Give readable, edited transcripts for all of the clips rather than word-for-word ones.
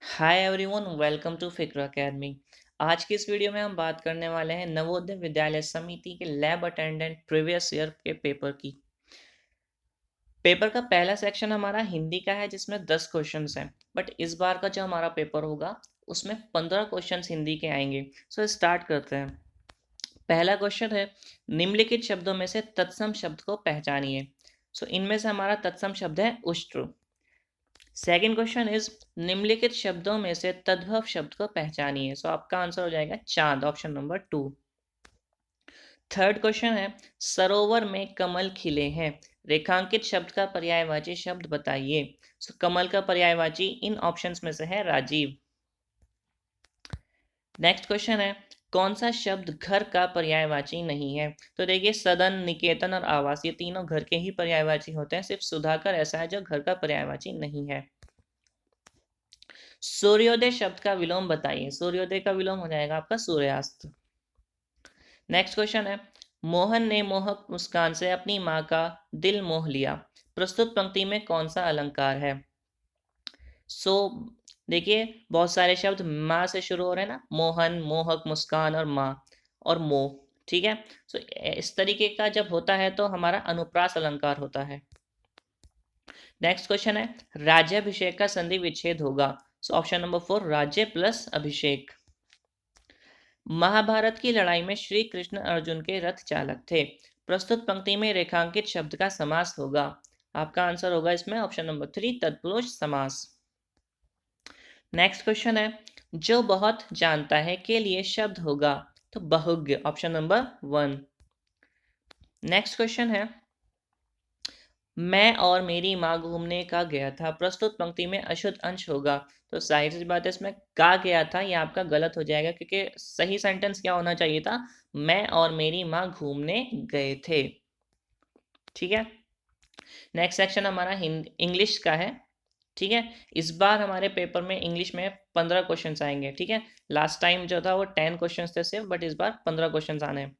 Hi everyone, welcome to फिक्र academy. आज की इस वीडियो में हम बात करने वाले हैं नवोदय विद्यालय समिति के लैब अटेंडेंट प्रीवियस ईयर के पेपर की। पेपर का पहला सेक्शन हमारा हिंदी का है जिसमें 10 क्वेश्चंस हैं। बट इस बार का जो हमारा पेपर होगा उसमें 15 क्वेश्चंस हिंदी के आएंगे। सो स्टार्ट करते हैं। पहला क्वेश्चन है, निम्नलिखित शब्दों में से तत्सम शब्द को पहचानिए। सो इनमें से हमारा तत्सम शब्द है उष्ट्र। सेकेंड क्वेश्चन इज, निम्नलिखित शब्दों में से तद्भव शब्द को पहचानिए। सो आपका आंसर हो जाएगा चांद, ऑप्शन नंबर 2। थर्ड क्वेश्चन है, सरोवर में कमल खिले हैं, रेखांकित शब्द का पर्यायवाची शब्द बताइए। सो कमल का पर्यायवाची इन ऑप्शंस में से है राजीव। नेक्स्ट क्वेश्चन है, कौन सा शब्द घर का पर्यायवाची नहीं है। तो देखिए, सदन, निकेतन और आवास ये तीनों घर के ही पर्यायवाची होते हैं। सिर्फ सुधाकर ऐसा है जो घर का पर्यायवाची नहीं है। सूर्योदय शब्द का विलोम बताइए। सूर्योदय का विलोम हो जाएगा आपका सूर्यास्त। नेक्स्ट क्वेश्चन है, मोहन ने मोहक मुस्कान से अपनी माँ का दिल मोह लिया। प्रस्तुत पंक्ति में कौन सा अलंकार है। सो देखिए, बहुत सारे शब्द माँ से शुरू हो रहे हैं ना, मोहन, मोहक, मुस्कान और माँ और मोह। ठीक है। सो इस तरीके का जब होता है तो हमारा अनुप्रास अलंकार होता है। नेक्स्ट क्वेश्चन है, राज्याभिषेक का संधि विच्छेद होगा। सो ऑप्शन नंबर 4, राज्य प्लस अभिषेक। महाभारत की लड़ाई में श्री कृष्ण अर्जुन के रथ चालक थे। प्रस्तुत पंक्ति में रेखांकित शब्द का समास होगा। आपका आंसर होगा इसमें ऑप्शन नंबर 3, तत्पुरुष समास। नेक्स्ट क्वेश्चन है, जो बहुत जानता है के लिए शब्द होगा। तो बहुज्ञ, ऑप्शन नंबर 1। नेक्स्ट क्वेश्चन है, मैं और मेरी माँ घूमने का गया था। प्रस्तुत पंक्ति में अशुद्ध अंश होगा। तो जाहिर सी बात है, इसमें का गया था ये आपका गलत हो जाएगा, क्योंकि सही सेंटेंस क्या होना चाहिए था, मैं और मेरी माँ घूमने गए थे। ठीक है। नेक्स्ट सेक्शन हमारा इंग्लिश का है। ठीक है। इस बार हमारे पेपर में इंग्लिश में 15 क्वेश्चंस आएंगे। ठीक है। लास्ट टाइम जो था वो 10 क्वेश्चंस थे सिर्फ, बट इस बार 15 क्वेश्चंस आने हैं।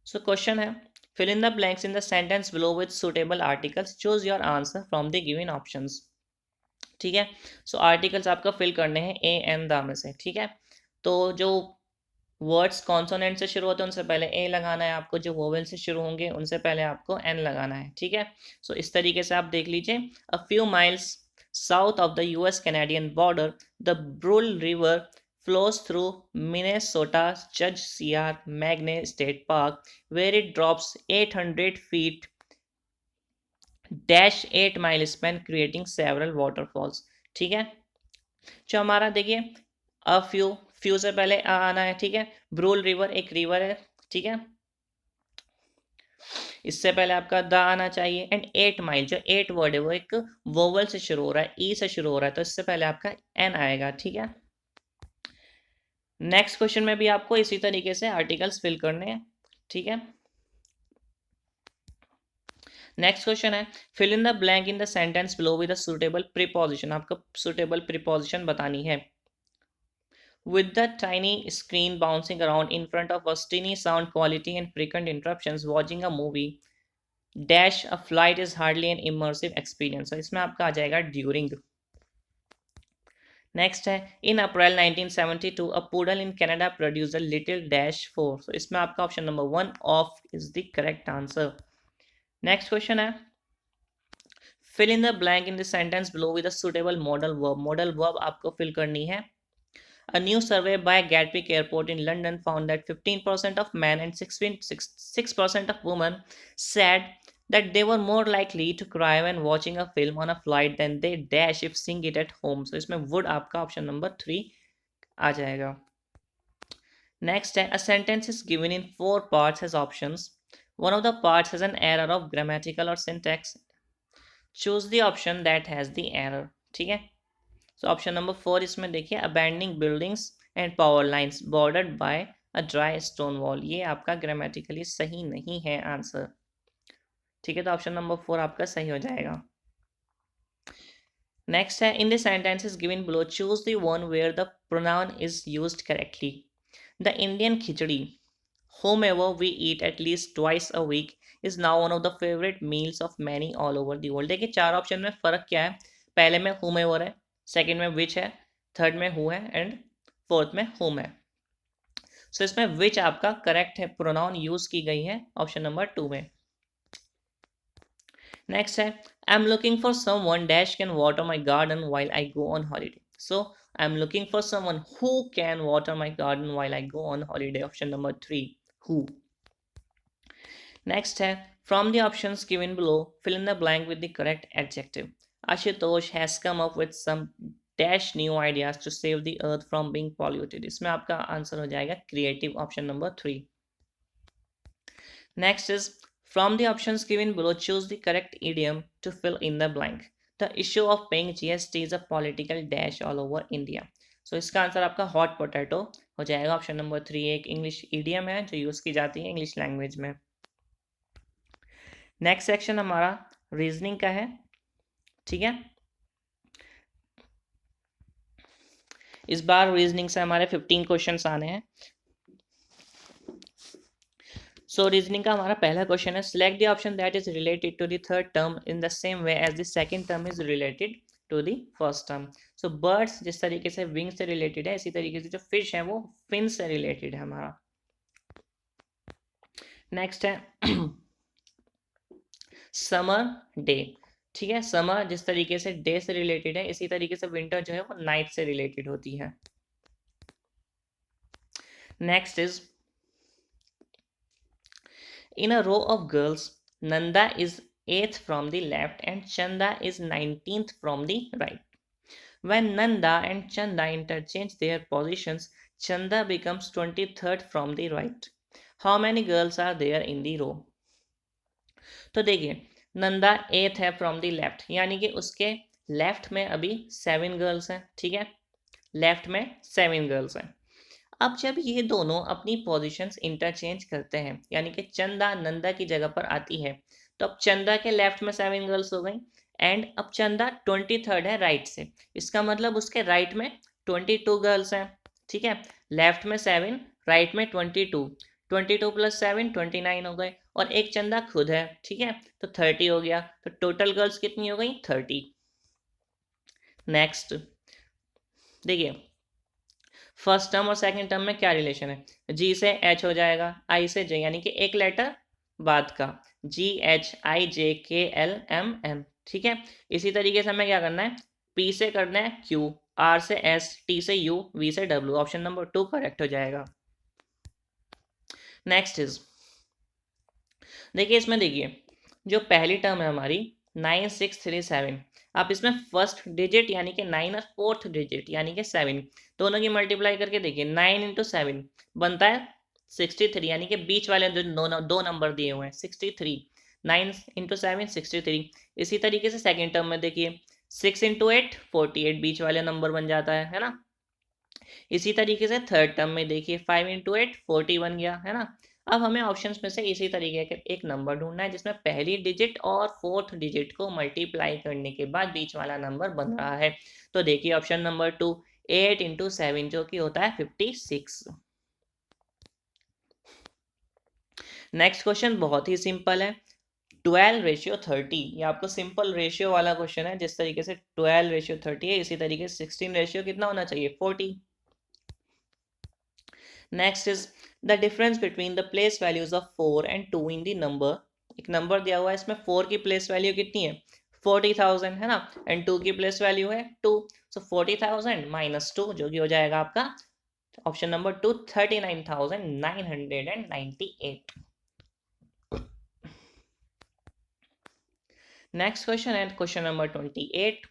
सो क्वेश्चन है, fill in the blanks in the sentence below with suitable articles. Choose your answer from the given options. ठीक है। सो आर्टिकल्स आपका फिल करने हैं ए एन द में से। ठीक है। तो जो वर्ड्स कॉन्सोनेंट से शुरू होते हैं उनसे पहले ए लगाना है आपको, जो वोवेल से शुरू होंगे उनसे पहले आपको एन लगाना है। ठीक है। सो इस तरीके से आप देख लीजिए। A few miles south of the US Canadian border, the Brule river flows through Minnesota's Judge C.R. Magne State Park, where it drops 800 feet dash 8 mile span, creating several waterfalls. ठीक है। जो हमारा देखिए, अ फ्यू, फ्यू से पहले आ आना है। ठीक है। ब्रूल रिवर एक रिवर है। ठीक है। इससे पहले आपका द आना चाहिए। एंड 8 माइल, जो 8 वर्ड है वो एक वोवल से शुरू हो रहा है, ई से शुरू हो रहा है, तो इससे पहले आपका एन आएगा। ठीक है। नेक्स्ट क्वेश्चन में भी आपको इसी तरीके से आर्टिकल्स फिल करने हैं। ठीक है। नेक्स्ट क्वेश्चन है, fill in the blank in the sentence below with a suitable preposition. आपको सुटेबल प्रीपोजिशन बतानी है। With the tiny screen bouncing around in front of us, tiny sound quality and frequent interruptions, watching a movie dash a flight is hardly an immersive experience. So इसमें आपका आ जाएगा during. Next है, in April 1972 a puddle in Canada produce a little dash 4। सो इसमें आपका option number 1 of is the correct answer. Next question है, fill in the blank in the sentence below with a suitable modal verb. Modal verb आपको fill करनी है। A new survey by Gatwick Airport in London found that 15% of men and 6% of women said that they were more likely to cry when watching a film on a flight than they dash if seeing it at home. So इसमें would आपका option number 3 आ जाएगा। Next है, a sentence is given in 4 parts has options. One of the parts has an error of grammatical or syntax. Choose the option that has the error. ठीक है। सो option number 4 इसमें देखिए, abandoning buildings and power lines bordered by a dry stone wall, ये आपका grammatically सही नहीं है answer. ठीक है। तो ऑप्शन नंबर 4 आपका सही हो जाएगा। नेक्स्ट है, in the sentences given below choose the one where the pronoun is used correctly. The Indian khichdi whomever we eat at least twice a week is now one of the favorite meals of many all over the world. देखिए, चार option में फर्क क्या है। पहले में whomever है, second में which है, थर्ड में हु है एंड फोर्थ में हुम है। सो इसमें विच आपका करेक्ट है प्रोनाउन यूज की गई है ऑप्शन नंबर 2 में। नेक्स्ट है I am looking for someone dash can water my garden while I go on holiday. So I am looking for someone who can water my garden while I go on holiday, option number 3 who. Next है from the options given below fill in the blank with the correct adjective. Ashutosh has come up with some dash new ideas to save the earth from being polluted. इसमें आपका answer हो जाएगा creative, option number 3। Next is from the options given below, choose the correct idiom to fill in the blank. The issue of paying GST is a political dash all over India. So इसका answer आपका hot potato हो जाएगा, option number 3। एक English idiom है जो use की जाती है इंग्लिश लैंग्वेज में। नेक्स्ट सेक्शन हमारा रीजनिंग का है, ठीक है। इस बार रीजनिंग से हमारे 15 क्वेश्चंस आने हैं। सो रीजनिंग का हमारा पहला क्वेश्चन है select the option that is related to the third term in the same way as the second term is related to the first term. So birds जिस तरीके से विंग से रिलेटेड है, इसी तरीके से जो फिश है वो फिन से रिलेटेड है हमारा। नेक्स्ट है समर डे, ठीक है। समर जिस तरीके से डे से रिलेटेड है, इसी तरीके से विंटर जो है वो नाइट से रिलेटेड होती है। Next is in a row of girls, Nanda is 8th from the left and Chanda is 19th from the right. When Nanda and Chanda interchange their positions, Chanda becomes 23rd from the right. How many girls are there in the row? तो देखिए Nanda 8th है from the left, यानी कि उसके left में अभी 7 girls हैं, ठीक है। लेफ्ट में 7 गर्ल्स हैं। अब जब ये दोनों अपनी पोजीशंस इंटरचेंज करते हैं, यानी कि चंदा नंदा की जगह पर आती है, तो अब चंदा के लेफ्ट में 7 गर्ल्स हो गई एंड अब चंदा 23rd है राइट से। इसका मतलब उसके राइट में 22 गर्ल्स हैं, ठीक है। लेफ्ट में 7, राइट में 22, 22 + 7 29 हो गए और एक चंदा खुद है, ठीक है, तो 30 हो गया। तो टोटल गर्ल्स कितनी हो गई? 30। नेक्स्ट देखिए फर्स्ट टर्म और सेकंड टर्म में क्या रिलेशन है, जी से एच हो जाएगा, आई से जे, यानी कि एक लेटर बाद का, GHIJKLMM, ठीक है। इसी तरीके से हमें क्या करना है, पी से करना है क्यू, आर से एस, टी से यू, वी से डब्ल्यू, ऑप्शन नंबर 2 करेक्ट हो जाएगा। नेक्स्ट इज देखिए इसमें देखिए जो पहली टर्म है हमारी 9637, आप इसमें फर्स्ट डिजिट यानी कि 9 और फोर्थ डिजिट यानी कि 7 दोनों की मल्टीप्लाई करके देखिए 9 × 7 बनता है 63, यानी कि बीच वाले जो दो नंबर दिए हुए हैं 63, 9 × 7 63। इसी तरीके से सेकेंड टर्म में देखिए 6 × 8 48, बीच वाले नंबर बन जाता है ना। इसी तरीके से थर्ड टर्म में देखिए 5 × 8 40 बन गया, है ना। अब हमें ऑप्शंस में से इसी तरीके का एक नंबर ढूंढना है जिसमें पहली डिजिट और फोर्थ डिजिट को मल्टीप्लाई करने के बाद बीच वाला नंबर बन रहा है। तो देखिए ऑप्शन नंबर 2 8 × 7 जो कि होता है 56। नेक्स्ट क्वेश्चन बहुत ही सिंपल है, 12:30। ये आपको सिंपल रेशियो वाला क्वेश्चन है, जिस तरीके से 12:30 है इसी तरीके से 16 कितना होना चाहिए 40। Next is the difference between the place values of 4 and 2 in the number. एक नंबर दिया हुआ है, इसमें 4 की प्लेस वैल्यू कितनी है 40,000, है ना, एंड 2 की प्लेस वैल्यू है 2। सो 40,000 - 2 जो कि हो जाएगा आपका ऑप्शन नंबर 2 39,998। नेक्स्ट क्वेश्चन है question number 28,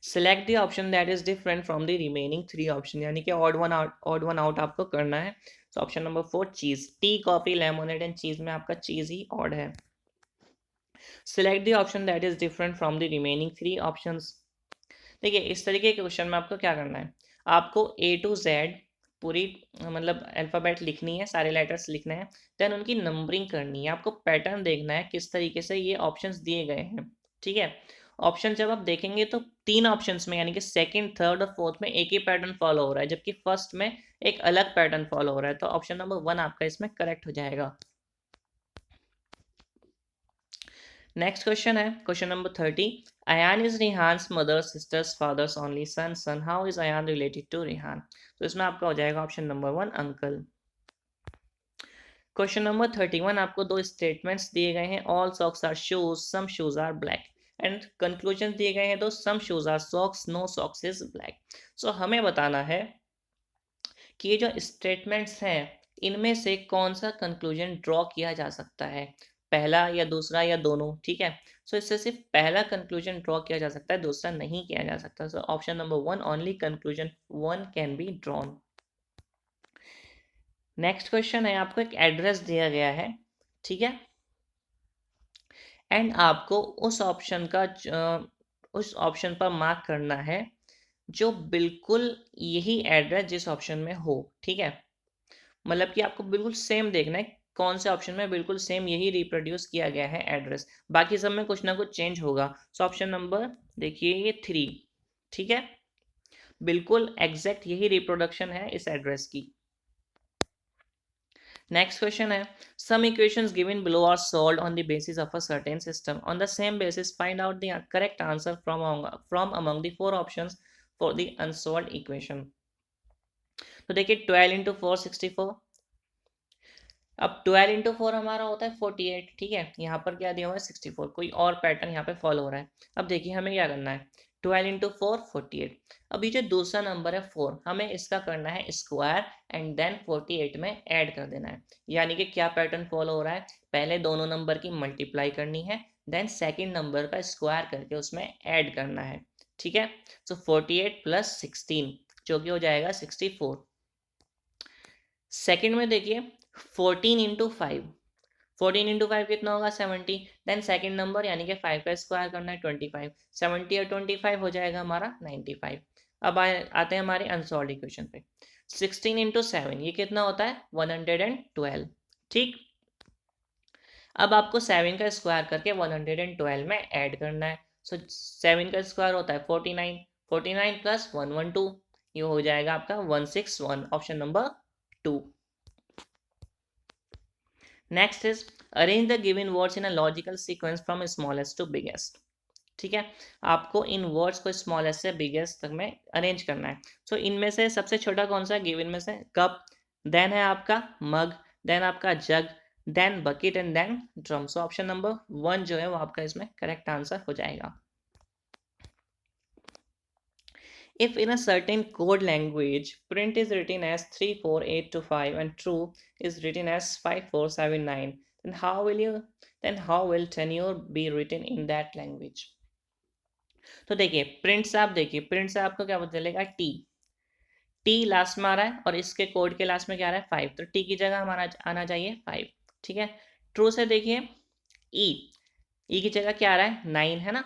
select the option that is different from the remaining 3 option, यानी कि ऑड वन आउट आपको करना है। तो ऑप्शन नंबर 4 चीज, टी कॉफी लेमोनेड एंड चीज में आपका चीज ही ऑड है। Select the option that is different from the remaining 3 options. देखिए इस तरीके के क्वेश्चन में आपको क्या करना है, आपको A to Z पूरी मतलब अल्फ़ाबेट लिखनी है, सारे लेटर्स लिखने हैं, देन उनकी नंबरिंग करनी है। आपको पैटर्न देखना है किस तरीके से ये ऑप्शंस दिए गए हैं, ठीक है। ऑप्शन जब आप देखेंगे तो 3 ऑप्शंस में यानी कि सेकंड, थर्ड और फोर्थ में एक ही पैटर्न फॉलो हो रहा है, जबकि फर्स्ट में एक अलग पैटर्न फॉलो हो रहा है। तो ऑप्शन नंबर 1 आपका इसमें करेक्ट हो जाएगा। नेक्स्ट क्वेश्चन है question number 30। Ayaan is Rihaan's mother sisters fathers only son how is Ayaan related to Rihaan. तो इसमें आपका हो जाएगा option number 1 uncle. Question number 31 आपको दो स्टेटमेंट्स दिए गए हैं, all socks are shoes, some shoes are black, and conclusion दिए गए हैं दो, some shoes are socks, no socks is black. So हमें बताना है कि ये जो स्टेटमेंट्स हैं इनमें से कौन सा कंक्लूजन ड्रॉ किया जा सकता है, पहला या दूसरा या दोनों। ठीक है, सो इससे सिर्फ पहला कंक्लूजन ड्रॉ किया जा सकता है, दूसरा नहीं किया जा सकता। सो option number 1 only conclusion 1 can be drawn. Next question है, आपको एक एड्रेस दिया गया है, ठीक है, एंड आपको उस ऑप्शन पर मार्क करना है जो बिल्कुल यही एड्रेस जिस ऑप्शन में हो। ठीक है, मतलब कि आपको बिल्कुल सेम देखना है कौन से ऑप्शन में बिल्कुल सेम यही रिप्रोड्यूस किया गया है एड्रेस, बाकी सब में कुछ ना कुछ चेंज होगा। सो ऑप्शन नंबर देखिए ये 3, ठीक है, बिल्कुल एग्जैक्ट यही रिप्रोडक्शन है इस एड्रेस की। नेक्स्ट क्वेश्चन है, some equations given below are solved on the basis of a certain system, on the same basis find out the correct answer from among the 4 options for the unsolved equation. तो देखिए 12 into 4 64, अब 12 into 4 हमारा होता है 48, ठीक है, यहाँ पर क्या दिया हुआ है 64, कोई और पैटर्न यहाँ पे फॉलो हो रहा है। अब देखिए हमें क्या करना है, 12 इंटू 4 48, अब ये जो दूसरा नंबर है 4 हमें इसका करना है स्क्वायर एंड देन 48 में ऐड कर देना है। यानी कि क्या पैटर्न फॉलो हो रहा है, पहले दोनों नंबर की मल्टीप्लाई करनी है, देन सेकेंड नंबर का स्क्वायर करके उसमें ऐड करना है। ठीक है, सो 48 प्लस 16 जो कि हो जाएगा 64। सेकेंड में देखिए 14 इंटू 5, 14 इंटू 5 कितना होगा 70, देन सेकेंड नंबर यानी कि 5 का स्क्वायर करना है 25, 70 और 25 हो जाएगा हमारा 95। अब आते हैं हमारे अनसॉल्व इक्वेशन पे, 16 इंटू 7 ये कितना होता है 112। ठीक, अब आपको 7 का स्क्वायर करके 112 में ऐड करना है। सो 7 का स्क्वायर होता है 49, 49 प्लस 112 ये हो जाएगा आपका 161, option number 2। Next is arrange the given words in a logical sequence from smallest to biggest. ठीक है, आपको इन वर्ड्स को स्मॉलेस्ट से बिगेस्ट तक में अरेंज करना है। सो इनमें से सबसे छोटा कौन सा है गिवन में से, कप, देन है आपका मग, देन आपका jug, then bucket and then drum. So option number 1 जो है वो आपका इसमें करेक्ट आंसर हो जाएगा। If in a certain code language print is written as 34825 and true is written as 5479, then how will tenure be written in that language? तो देखिए print से आप देखिए, प्रिंट से आपको क्या बदलेगा, टी लास्ट में आ रहा है और इसके कोड के लास्ट में क्या आ रहा है 5, तो टी की जगह हमारा आना चाहिए 5। ठीक है, ट्रू से देखिए ई की जगह क्या आ रहा है 9 है ना,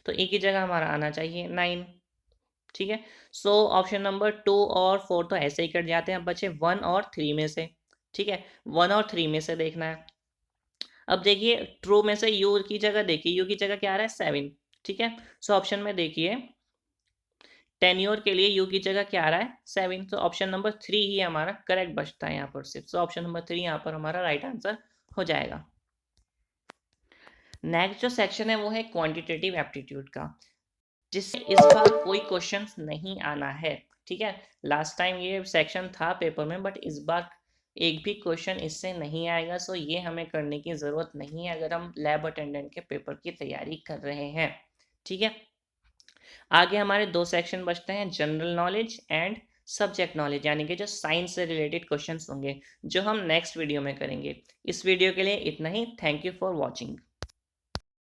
तो ई की जगह हमारा आना चाहिए 9। ठीक है, सो ऑप्शन नंबर 2 और 4 तो ऐसे ही कट जाते हैं, बचे 1 और 3 में से। ठीक है, 1 और 3 में से देखना है। अब देखिए ट्रू में से यू की जगह देखिए, यू की जगह क्या आ रहा है 7। ठीक है, सो ऑप्शन में देखिए टेन्योर के लिए यू की जगह क्या आ रहा है 7, तो ऑप्शन नंबर 3 ही हमारा करेक्ट बचता है यहाँ पर सिर्फ। सो ऑप्शन नंबर 3 यहाँ पर हमारा राइट आंसर हो जाएगा। नेक्स्ट जो सेक्शन है वो है क्वांटिटेटिव एप्टीट्यूड का, जिससे इस बार कोई क्वेश्चन नहीं आना है। ठीक है, लास्ट टाइम ये सेक्शन था पेपर में बट इस बार एक भी क्वेश्चन इससे नहीं आएगा। सो ये हमें करने की ज़रूरत नहीं है अगर हम लैब अटेंडेंट के पेपर की तैयारी कर रहे हैं। ठीक है, आगे हमारे 2 सेक्शन बचते हैं, general knowledge and subject knowledge, यानी कि जो साइंस से रिलेटेड क्वेश्चंस होंगे जो हम नेक्स्ट वीडियो में करेंगे। इस वीडियो के लिए इतना ही, थैंक यू फॉर वॉचिंग।